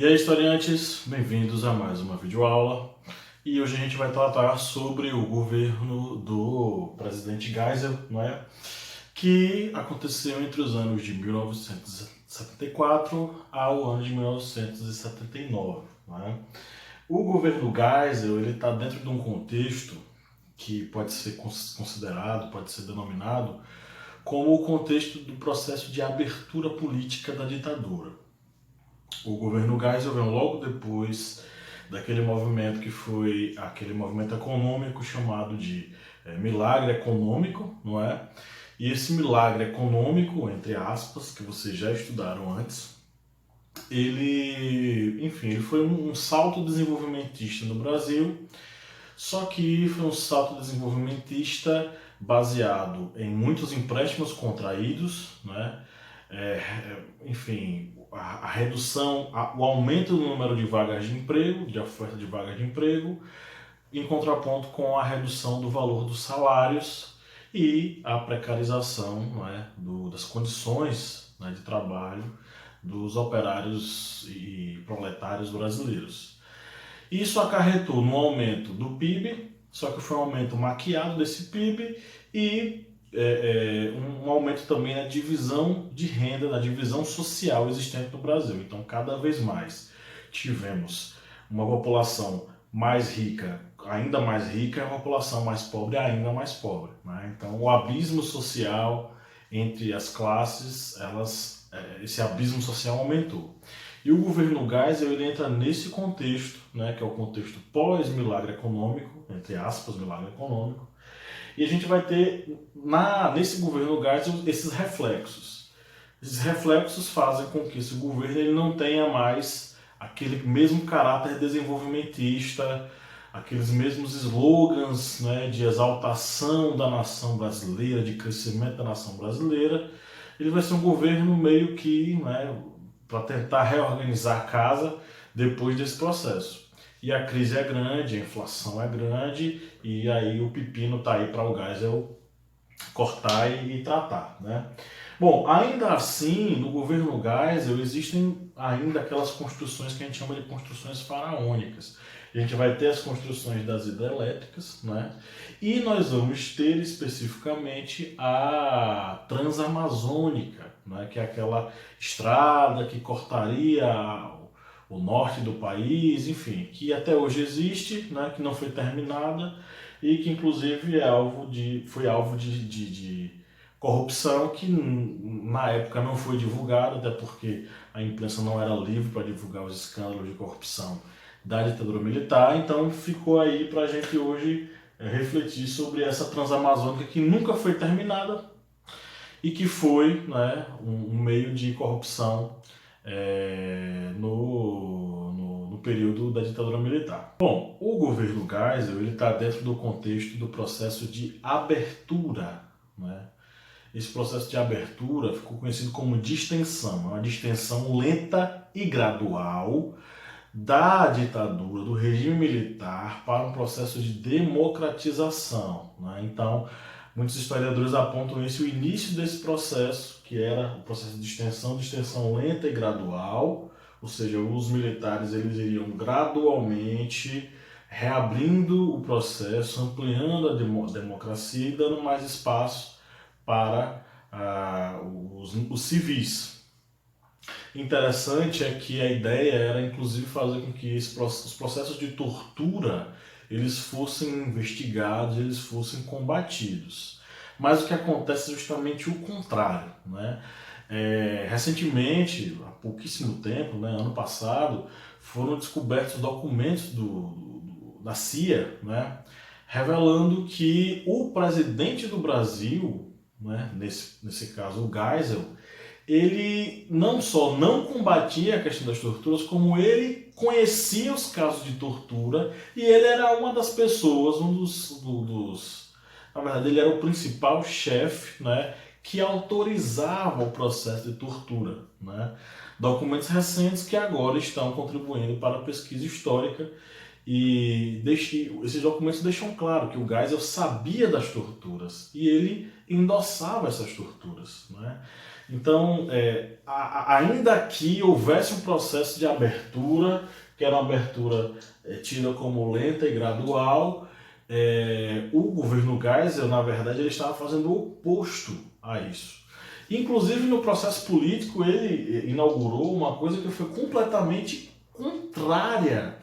E aí, historiantes, bem-vindos a mais uma videoaula. E hoje a gente vai tratar sobre o governo do presidente Geisel, não é? Que aconteceu entre os anos de 1974 ao ano de 1979, não é? O governo Geisel ele está dentro de um contexto que pode ser considerado, pode ser denominado como o contexto do processo de abertura política da ditadura. O governo Geisel veio logo depois daquele movimento que foi aquele movimento econômico chamado de milagre econômico, não é? E esse milagre econômico, entre aspas, que vocês já estudaram antes, ele foi um salto desenvolvimentista no Brasil, só que foi um salto desenvolvimentista baseado em muitos empréstimos contraídos, né? A redução, o aumento do número de vagas de emprego, de oferta de vagas de emprego, em contraponto com a redução do valor dos salários e a precarização, não é, das condições, né, de trabalho dos operários e proletários brasileiros. Isso acarretou no aumento do PIB, só que foi um aumento maquiado desse PIB e um aumento também na divisão de renda, na divisão social existente no Brasil. Então, cada vez mais tivemos uma população mais rica, ainda mais rica, e uma população mais pobre, ainda mais pobre, né? Então, o abismo social entre as classes, esse abismo social aumentou. E o governo Geisel ele entra nesse contexto, né, que é o contexto pós-milagre econômico, entre aspas, milagre econômico, e a gente vai ter nesse governo Geisel esses reflexos. Esses reflexos fazem com que esse governo ele não tenha mais aquele mesmo caráter desenvolvimentista, aqueles mesmos slogans, né, de exaltação da nação brasileira, de crescimento da nação brasileira. Ele vai ser um governo meio que, né, para tentar reorganizar a casa depois desse processo. E a crise é grande, a inflação é grande, e aí o pepino está aí para o Geisel cortar e tratar, né? Bom, ainda assim, no governo Geisel existem ainda aquelas construções que a gente chama de construções faraônicas. A gente vai ter as construções das hidrelétricas, né? E nós vamos ter especificamente a Transamazônica, né? Que é aquela estrada que cortaria o norte do país, enfim, que até hoje existe, né? Que não foi terminada e que inclusive foi alvo de corrupção que na época não foi divulgada, até porque a imprensa não era livre para divulgar os escândalos de corrupção da ditadura militar, então ficou aí para a gente hoje refletir sobre essa Transamazônica que nunca foi terminada e que foi, né, um meio de corrupção no período da ditadura militar. Bom, o governo Geisel está dentro do contexto do processo de abertura, né? Esse processo de abertura ficou conhecido como distensão, é uma distensão lenta e gradual da ditadura, do regime militar, para um processo de democratização, né? Então, muitos historiadores apontam esse o início desse processo, que era o processo de distensão lenta e gradual, ou seja, os militares eles iriam gradualmente reabrindo o processo, ampliando a democracia e dando mais espaço para os civis. Interessante é que a ideia era inclusive fazer com que os processos de tortura eles fossem investigados, eles fossem combatidos. Mas o que acontece é justamente o contrário, né? Recentemente, há pouquíssimo tempo, né, ano passado, foram descobertos documentos da CIA, né, revelando que o presidente do Brasil, né, nesse caso o Geisel, ele não só não combatia a questão das torturas, como ele conhecia os casos de tortura e ele era uma das pessoas, na verdade ele era o principal chefe, né, que autorizava o processo de tortura, né? Documentos recentes que agora estão contribuindo para a pesquisa histórica e esses documentos deixam claro que o Geisel sabia das torturas e ele endossava essas torturas, né? Então, ainda que houvesse um processo de abertura, que era uma abertura tida como lenta e gradual, o governo Geisel, na verdade, ele estava fazendo o oposto a isso. Inclusive, no processo político, ele inaugurou uma coisa que foi completamente contrária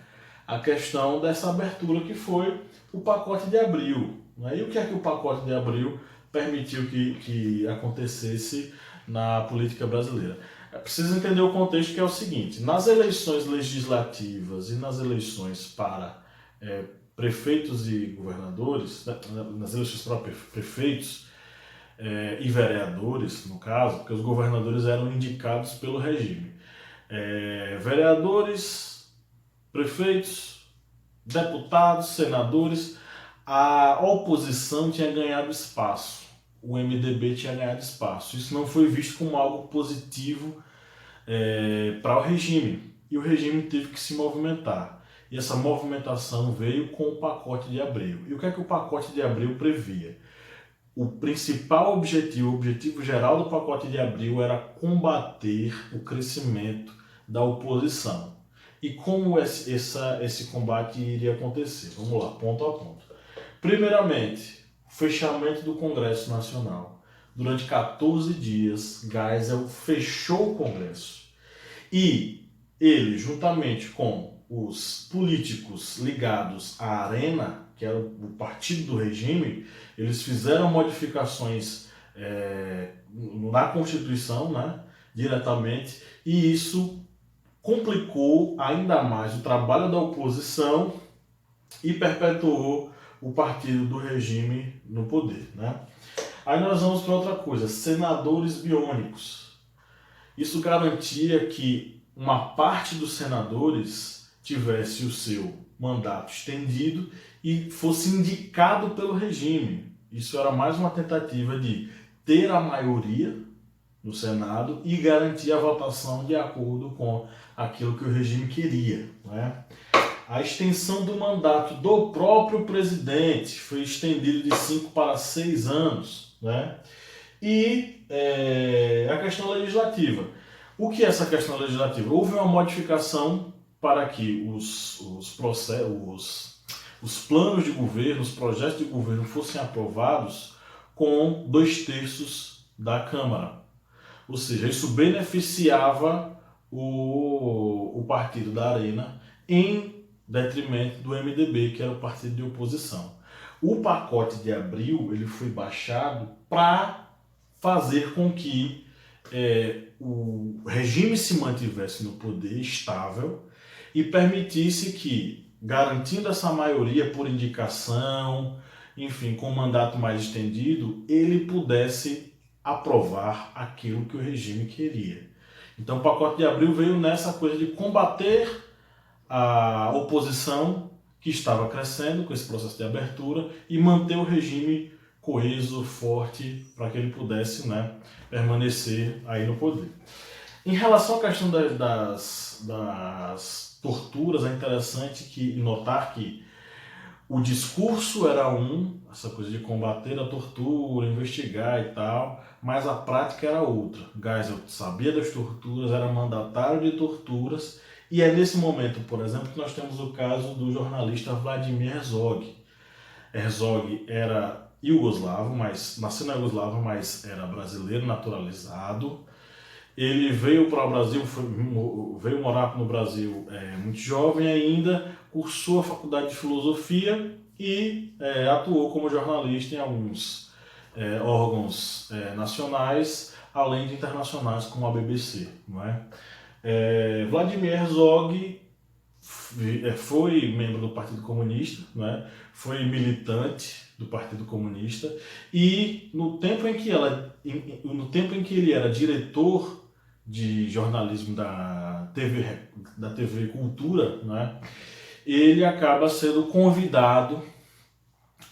à questão dessa abertura, que foi o pacote de abril. E o que é que o pacote de abril permitiu que acontecesse na política brasileira? É preciso entender o contexto, que é o seguinte: nas eleições legislativas e nas eleições para prefeitos e governadores, nas eleições para prefeitos e vereadores, no caso, porque os governadores eram indicados pelo regime. Vereadores, prefeitos, deputados, senadores, a oposição tinha ganhado espaço, o MDB tinha ganhado espaço. Isso não foi visto como algo positivo para o regime, e o regime teve que se movimentar. E essa movimentação veio com o pacote de abril. E o que é que o pacote de abril previa? O principal objetivo, o objetivo geral do pacote de abril, era combater o crescimento da oposição. E como esse combate iria acontecer? Vamos lá, ponto a ponto. Primeiramente, o fechamento do Congresso Nacional. Durante 14 dias, Geisel fechou o Congresso. E ele, juntamente com os políticos ligados à Arena, que era o partido do regime, eles fizeram modificações na Constituição, né, diretamente, e isso complicou ainda mais o trabalho da oposição e perpetuou o partido do regime no poder, né? Aí nós vamos para outra coisa: senadores biônicos. Isso garantia que uma parte dos senadores tivesse o seu mandato estendido e fosse indicado pelo regime. Isso era mais uma tentativa de ter a maioria no Senado e garantir a votação de acordo com aquilo que o regime queria, né? A extensão do mandato do próprio presidente foi estendido de 5 para 6 anos, né? E a questão legislativa. O que é essa questão legislativa? Houve uma modificação para que os planos de governo, os projetos de governo fossem aprovados com 2/3 da Câmara. Ou seja, isso beneficiava o partido da Arena em detrimento do MDB, que era o partido de oposição. O pacote de abril ele foi baixado para fazer com que o regime se mantivesse no poder estável e permitisse que, garantindo essa maioria por indicação, enfim, com um mandato mais estendido, ele pudesse aprovar aquilo que o regime queria. Então o pacote de abril veio nessa coisa de combater a oposição que estava crescendo com esse processo de abertura e manter o regime coeso, forte, para que ele pudesse, né, permanecer aí no poder. Em relação à questão das torturas, é interessante notar que o discurso era essa coisa de combater a tortura, investigar e tal, mas a prática era outra. Geisel sabia das torturas, era mandatário de torturas, e é nesse momento, por exemplo, que nós temos o caso do jornalista Vladimir Herzog. Herzog era iugoslavo, nasceu na Iugoslávia, mas era brasileiro naturalizado. Ele veio para o Brasil, veio morar no Brasil muito jovem ainda, cursou a faculdade de filosofia e atuou como jornalista em alguns órgãos nacionais, além de internacionais como a BBC. Não é? Vladimir Herzog foi membro do Partido Comunista, né? Foi militante do Partido Comunista, e no tempo em que ele era diretor de jornalismo da TV Cultura, né? Ele acaba sendo convidado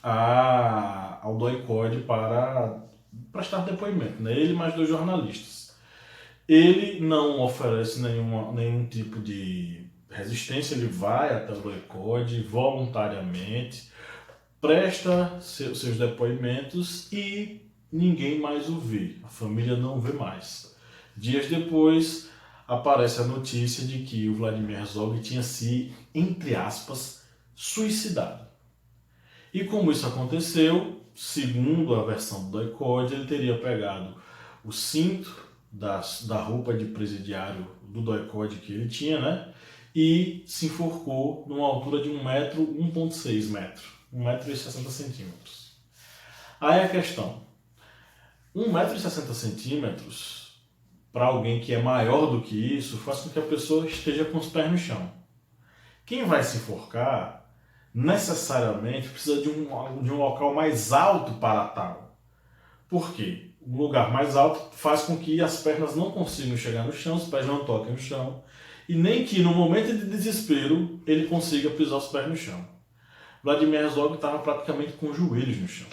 ao DOI-CODE para prestar depoimento, né? Ele e mais 2 jornalistas. Ele não oferece nenhum tipo de resistência, ele vai até o DOI-CODE voluntariamente, presta seus depoimentos e ninguém mais o vê, a família não vê mais. Dias depois, aparece a notícia de que o Vladimir Herzog tinha se, entre aspas, suicidado. E como isso aconteceu, segundo a versão do doicode, ele teria pegado o cinto da roupa de presidiário do doicode que ele tinha, né? E se enforcou numa altura de 1 metro, 1,6 metro, 1,60 centímetros. Aí a questão, 1,60 centímetros, para alguém que é maior do que isso, faz com que a pessoa esteja com os pés no chão. Quem vai se enforcar necessariamente precisa de um local mais alto para tal. Por quê? Um lugar mais alto faz com que as pernas não consigam chegar no chão, os pés não toquem no chão, e nem que no momento de desespero ele consiga pisar os pés no chão. Vladimir Herzog estava praticamente com os joelhos no chão.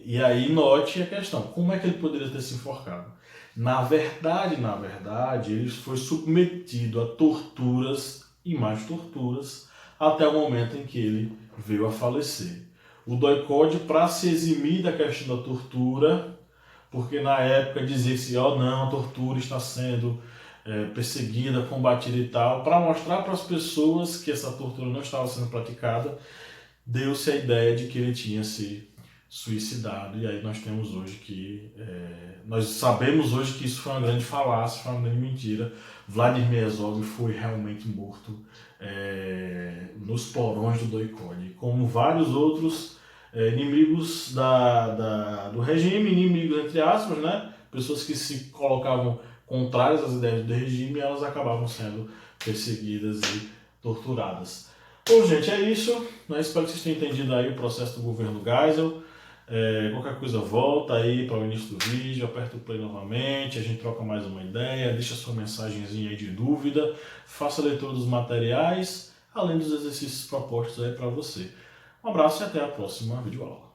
E aí note a questão, como é que ele poderia ter se enforcado? Na verdade, ele foi submetido a torturas e mais torturas até o momento em que ele veio a falecer. O doicode, para se eximir da questão da tortura, porque na época dizia-se, não, a tortura está sendo perseguida, combatida e tal, para mostrar para as pessoas que essa tortura não estava sendo praticada, deu-se a ideia de que ele tinha se suicidado, e aí nós temos hoje que nós sabemos hoje que isso foi uma grande falácia, foi uma grande mentira. Vladimir Herzog foi realmente morto nos porões do doicode, como vários outros inimigos do regime, inimigos entre aspas, né? Pessoas que se colocavam contrárias às ideias do regime, elas acabavam sendo perseguidas e torturadas. Bom, gente, é isso. Espero que vocês tenham entendido aí o processo do governo Geisel. Qualquer coisa volta aí para o início do vídeo, aperta o play novamente, a gente troca mais uma ideia, deixa sua mensagenzinha aí de dúvida, faça a leitura dos materiais, além dos exercícios propostos aí para você. Um abraço e até a próxima videoaula.